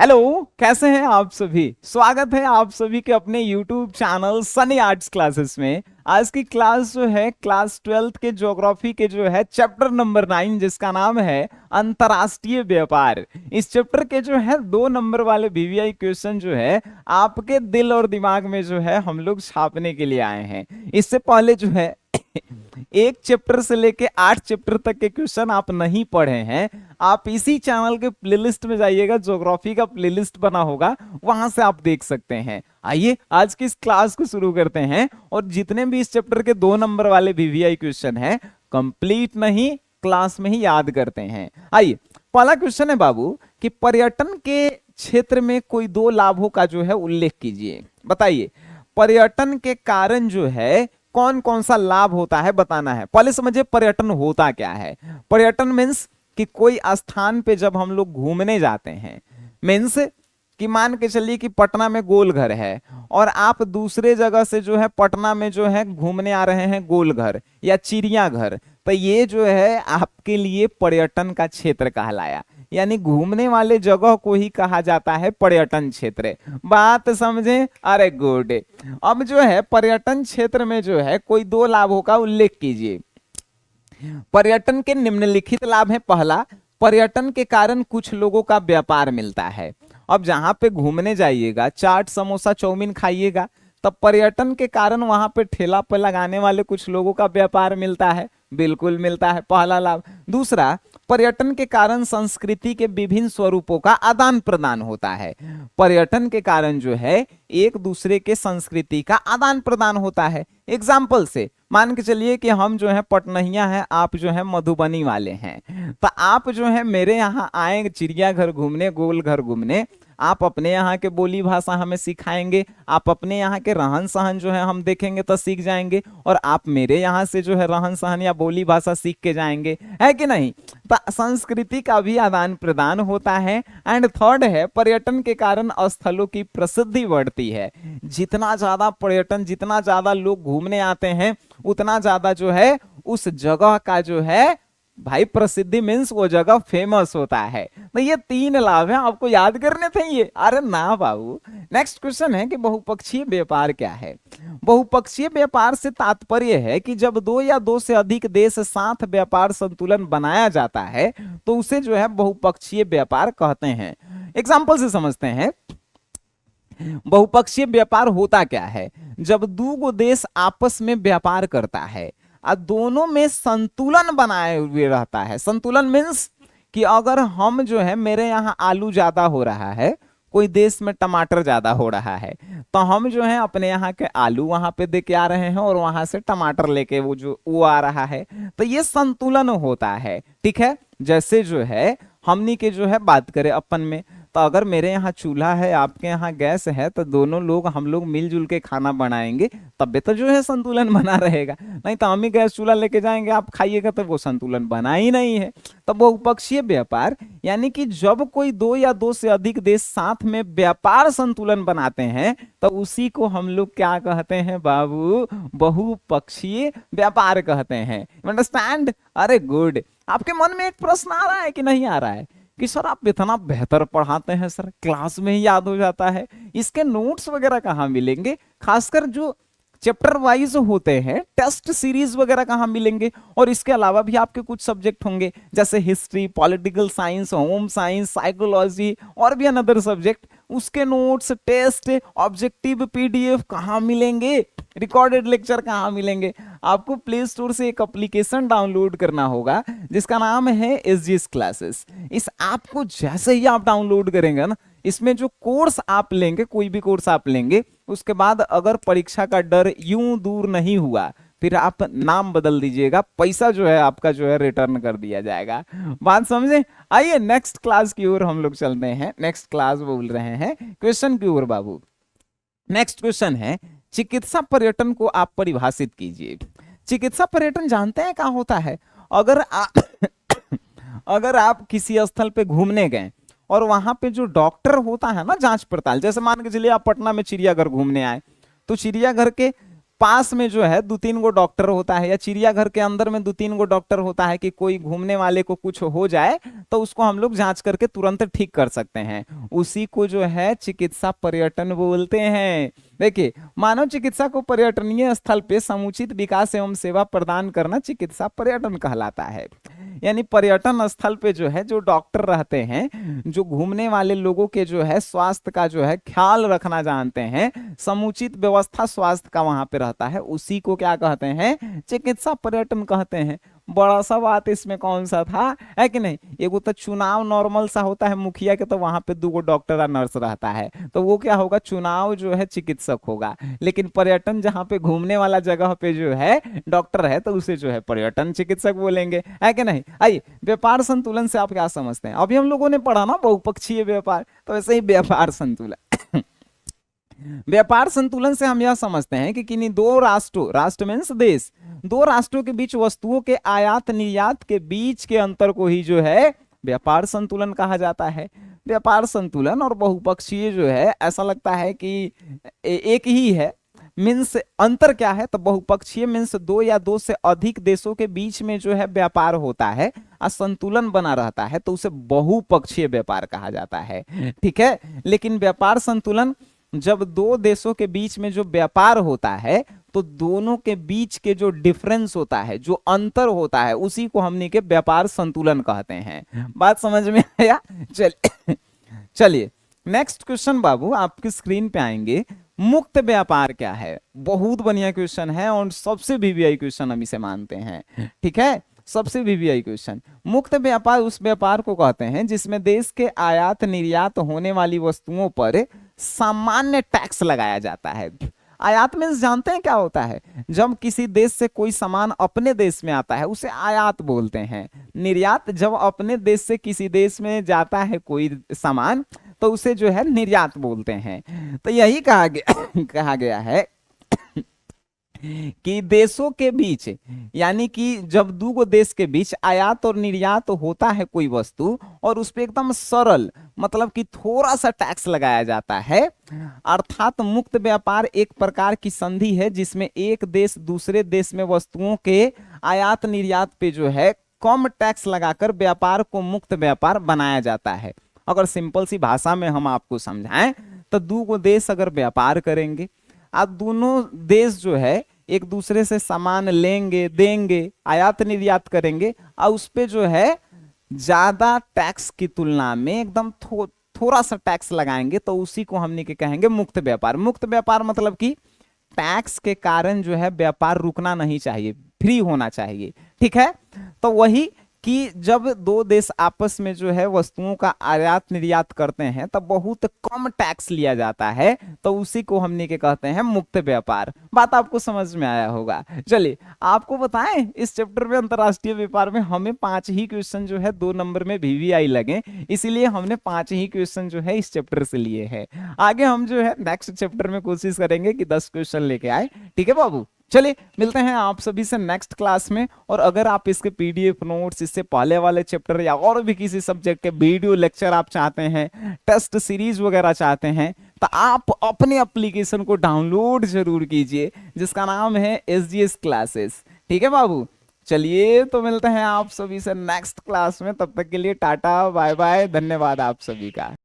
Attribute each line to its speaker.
Speaker 1: Hello, कैसे हैं आप सभी। स्वागत है आप सभी के अपने YouTube channel Sunny arts classes में। आज की क्लास जो है क्लास 12th के ज्योग्राफी के जो है चैप्टर नंबर 9, जिसका नाम है अंतर्राष्ट्रीय व्यापार। इस चैप्टर के जो है 2 नंबर वाले वीवीआई क्वेश्चन जो है आपके दिल और दिमाग में जो है हम लोग छापने के लिए आए हैं। इससे पहले जो है एक चैप्टर से लेके 8 चैप्टर तक के क्वेश्चन आप नहीं पढ़े हैं, आप इसी चैनल के प्लेलिस्ट में जाइएगा, ज्योग्राफी का प्लेलिस्ट बना होगा, वहां से आप देख सकते हैं। आइए आज की इस क्लास को शुरू करते हैं और जितने भी इस चैप्टर के 2 नंबर वाले वीवीआई क्वेश्चन हैं कंप्लीट नहीं क्लास में ही याद करते हैं। आइए पहला क्वेश्चन है बाबू कि पर्यटन के क्षेत्र में कोई 2 लाभों का जो है उल्लेख कीजिए। बताइए पर्यटन के कारण जो है कौन कौन सा लाभ होता है बताना है। पहले समझिए पर्यटन होता क्या है। पर्यटन मीन्स कि कोई स्थान पे जब हम लोग घूमने जाते हैं, मीन्स कि मान के चलिए कि पटना में गोलघर है और आप दूसरे जगह से जो है पटना में जो है घूमने आ रहे हैं गोलघर या चिड़ियाघर, तो ये जो है आपके लिए पर्यटन का क्षेत्र कहलाया। यानी घूमने वाले जगह को ही कहा जाता है पर्यटन क्षेत्र। बात समझे? अरे गुड। अब जो है पर्यटन क्षेत्र में जो है कोई 2 लाभों का उल्लेख कीजिए। पर्यटन के निम्नलिखित लाभ है। पहला, पर्यटन के कारण कुछ लोगों का व्यापार मिलता है। अब जहां पे घूमने जाइएगा, चाट समोसा चाउमीन खाइएगा, तब पर्यटन के कारण वहां पे ठेला पे लगाने वाले कुछ लोगों का व्यापार मिलता है, बिल्कुल मिलता है, पहला लाभ। दूसरा, पर्यटन के कारण संस्कृति के विभिन्न स्वरूपों का आदान प्रदान होता है। पर्यटन के कारण जो है एक दूसरे के संस्कृति का आदान प्रदान होता है। एग्जाम्पल से मान के चलिए कि हम जो है पटनहिया हैं, आप जो है मधुबनी वाले हैं, तो आप जो है मेरे यहाँ आए चिड़ियाघर घूमने, गोलघर घूमने, आप अपने यहाँ के बोली भाषा हमें सिखाएंगे, आप अपने यहाँ के रहन सहन जो है हम देखेंगे तो सीख जाएंगे, और आप मेरे यहाँ से जो है रहन सहन या बोली भाषा सीख के जाएंगे, है कि नहीं। तो संस्कृति का भी आदान प्रदान होता है। एंड थर्ड है, पर्यटन के कारण स्थलों की प्रसिद्धि बढ़ती है। जितना ज्यादा पर्यटन, जितना ज्यादा लोग घूमने आते हैं, उतना ज्यादा जो है उस जगह का जो है भाई प्रसिद्धि मीन्स वो जगह फेमस होता है। तो ये 3 लाभ हैं, आपको याद करने थे ये। अरे ना बाबू। नेक्स्ट क्वेश्चन है कि बहुपक्षीय व्यापार क्या है। बहुपक्षीय व्यापार से तात्पर्य है कि जब 2 या 2 से अधिक देश साथ व्यापार संतुलन बनाया जाता है तो उसे जो है बहुपक्षीय व्यापार कहते हैं। एग्जाम्पल से समझते हैं। बहुपक्षीय व्यापार होता क्या है? जब 2 देश आपस में व्यापार करता है और दोनों में संतुलन बनाए हुए रहता है। संतुलन मीन्स कि अगर हम जो है मेरे यहाँ आलू ज्यादा हो रहा है, कोई देश में टमाटर ज्यादा हो रहा है, तो हम जो है अपने यहाँ के आलू वहां पे दे के आ रहे हैं और वहां से टमाटर लेके वो आ रहा है, तो ये संतुलन होता है। ठीक है। जैसे जो है हमनी के जो है बात करें अपन में, तो अगर मेरे यहाँ चूल्हा है, आपके यहाँ गैस है, तो दोनों लोग हम लोग मिलजुल के खाना बनाएंगे, तब तो जो है संतुलन बना रहेगा। नहीं तो हम ही गैस चूल्हा लेके जाएंगे, आप खाइएगा, तो वो संतुलन बना ही नहीं है। तब बहुपक्षीय व्यापार यानी कि जब कोई 2 या 2 से अधिक देश साथ में व्यापार संतुलन बनाते हैं तो उसी को हम लोग क्या कहते हैं बाबू? बहुपक्षीय व्यापार कहते हैं। अंडरस्टैंड? अरे गुड। आपके मन में एक प्रश्न आ रहा है कि नहीं आ रहा है कि सर आप इतना बेहतर पढ़ाते हैं, सर क्लास में ही याद हो जाता है, इसके नोट्स वगैरह कहाँ मिलेंगे? खासकर जो चैप्टर वाइज होते हैं, टेस्ट सीरीज वगैरह कहाँ मिलेंगे? और इसके अलावा भी आपके कुछ सब्जेक्ट होंगे जैसे history, political science, home science, psychology और भी अनदर सब्जेक्ट, उसके नोट्स, टेस्ट, ऑब्जेक्टिव पीडीएफ कहाँ मिलेंगे? रिकॉर्डेड लेक्चर कहाँ मिलेंगे? आपको प्ले स्टोर से एक एप्लीकेशन डाउनलोड करना होगा जिसका नाम है एसजीएस क्लासेस। इस ऐप को जैसे ही आप डाउनलोड करेंगे ना, इसमें जो कोर्स आप लेंगे, कोई भी कोर्स आप लेंगे, उसके बाद अगर परीक्षा का डर यूं दूर नहीं हुआ, फिर आप नाम बदल दीजिएगा, पैसा जो है आपका जो है रिटर्न कर दिया जाएगा। बात समझे? आइए नेक्स्ट क्लास की ओर हम लोग चलते हैं। नेक्स्ट क्लास बोल रहे हैं क्वेश्चन की ओर बाबू। नेक्स्ट क्वेश्चन है, चिकित्सा पर्यटन को आप परिभाषित कीजिए। चिकित्सा पर्यटन जानते हैं क्या होता है? अगर आप किसी स्थल पे घूमने गए और वहां पे जो डॉक्टर होता है ना, जांच पड़ताल, जैसे मान के चलिए आप पटना में चिड़ियाघर घूमने आए, तो चिड़ियाघर के पास में जो है 2-3 गो डॉक्टर होता है, या चिड़ियाघर के अंदर में 2-3 गो डॉक्टर होता है कि कोई घूमने वाले को कुछ हो जाए तो उसको हम लोग जांच करके तुरंत ठीक कर सकते हैं, उसी को जो है चिकित्सा पर्यटन बोलते हैं। देखिए, मानव चिकित्सा को पर्यटनीय स्थल पे समुचित विकास एवं सेवा प्रदान करना चिकित्सा पर्यटन कहलाता है। यानी पर्यटन स्थल पे जो है जो डॉक्टर रहते हैं, जो घूमने वाले लोगों के जो है स्वास्थ्य का जो है ख्याल रखना जानते हैं, समुचित व्यवस्था स्वास्थ्य का वहां पे रहता है, उसी को क्या कहते हैं, चिकित्सा पर्यटन कहते हैं। बड़ा सा बात इसमें कौन सा था, है कि नहीं। एगो तो चुनाव नॉर्मल सा होता है मुखिया के, तो वहां पे 2 गो डॉक्टर और नर्स रहता है, तो वो क्या होगा, चुनाव जो है चिकित्सक होगा। लेकिन पर्यटन जहाँ पे घूमने वाला जगह पे जो है डॉक्टर है, तो उसे जो है पर्यटन चिकित्सक बोलेंगे, है कि नहीं। आइए, व्यापार संतुलन से आप क्या समझते हैं। अभी हम लोगों ने पढ़ा ना बहुपक्षीय व्यापार, तो ऐसे ही व्यापार संतुलन व्यापार संतुलन से हम यह समझते हैं कि किन्हीं दो राष्ट्रों, राष्ट्र मीन्स देश, दो राष्ट्रों के बीच वस्तुओं के आयात निर्यात के बीच के अंतर को ही जो है व्यापार संतुलन कहा जाता है। व्यापार संतुलन और बहुपक्षीय जो है ऐसा लगता है कि एक ही है। मीन्स अंतर क्या है, तो बहुपक्षीय मीन्स 2 या 2 से अधिक देशों के बीच में जो है व्यापार होता है और संतुलन बना रहता है, तो उसे बहुपक्षीय व्यापार कहा जाता है। ठीक है, लेकिन व्यापार संतुलन जब 2 देशों के बीच में जो व्यापार होता है, तो दोनों के बीच के जो डिफरेंस होता है, जो अंतर होता है, उसी को हमने के व्यापार संतुलन कहते हैं। बात समझ में आया। चलिए नेक्स्ट क्वेश्चन बाबू आपकी स्क्रीन पे आएंगे। मुक्त व्यापार क्या है। बहुत बढ़िया क्वेश्चन है और सबसे वीवीआई क्वेश्चन हम इसे मानते हैं। ठीक है, सबसे वीवीआई क्वेश्चन। मुक्त व्यापार उस व्यापार को कहते हैं जिसमें देश के आयात निर्यात होने वाली वस्तुओं पर सामान्य टैक्स लगाया जाता है। आयात मीन्स जानते हैं क्या होता है, जब किसी देश से कोई सामान अपने देश में आता है उसे आयात बोलते हैं। निर्यात जब अपने देश से किसी देश में जाता है कोई सामान, तो उसे जो है निर्यात बोलते हैं। तो यही कहा गया है कि देशों के बीच, यानी कि जब 2 देश के बीच आयात और निर्यात होता है कोई वस्तु, और उस पर एकदम सरल मतलब कि थोड़ा सा टैक्स लगाया जाता है, अर्थात मुक्त व्यापार एक प्रकार की संधि है जिसमें एक देश दूसरे देश में वस्तुओं के आयात निर्यात पे जो है कम टैक्स लगाकर व्यापार को मुक्त व्यापार बनाया जाता है। अगर सिंपल सी भाषा में हम आपको समझाएं, तो 2 देश अगर व्यापार करेंगे, अब दोनों देश जो है एक दूसरे से सामान लेंगे देंगे, आयात निर्यात करेंगे, और उस पे जो है ज्यादा टैक्स की तुलना में एकदम थोड़ा सा टैक्स लगाएंगे, तो उसी को हमने के कहेंगे मुक्त व्यापार। मुक्त व्यापार मतलब कि टैक्स के कारण जो है व्यापार रुकना नहीं चाहिए, फ्री होना चाहिए। ठीक है, तो वही कि जब 2 देश आपस में जो है वस्तुओं का आयात निर्यात करते हैं तब बहुत कम टैक्स लिया जाता है, तो उसी को हमने के कहते हैं मुक्त व्यापार। बात आपको समझ में आया होगा। चलिए आपको बताएं, इस चैप्टर में अंतरराष्ट्रीय व्यापार में हमें 5 ही क्वेश्चन जो है 2 नंबर में वीवीआई लगे, इसीलिए हमने 5 ही क्वेश्चन जो है इस चैप्टर से लिए हैं। आगे हम जो है नेक्स्ट चैप्टर में कोशिश करेंगे कि 10 क्वेश्चन लेके आए। ठीक है बाबू, चलिए मिलते हैं आप सभी से नेक्स्ट क्लास में। और अगर आप इसके पीडीएफ नोट्स, इससे पहले वाले चैप्टर या और भी किसी सब्जेक्ट के वीडियो लेक्चर आप चाहते हैं, टेस्ट सीरीज वगैरह चाहते हैं, तो आप अपने एप्लीकेशन को डाउनलोड जरूर कीजिए जिसका नाम है SGS क्लासेस। ठीक है बाबू, चलिए तो मिलते हैं आप सभी से नेक्स्ट क्लास में। तब तक के लिए टाटा बाय बाय, धन्यवाद आप सभी का।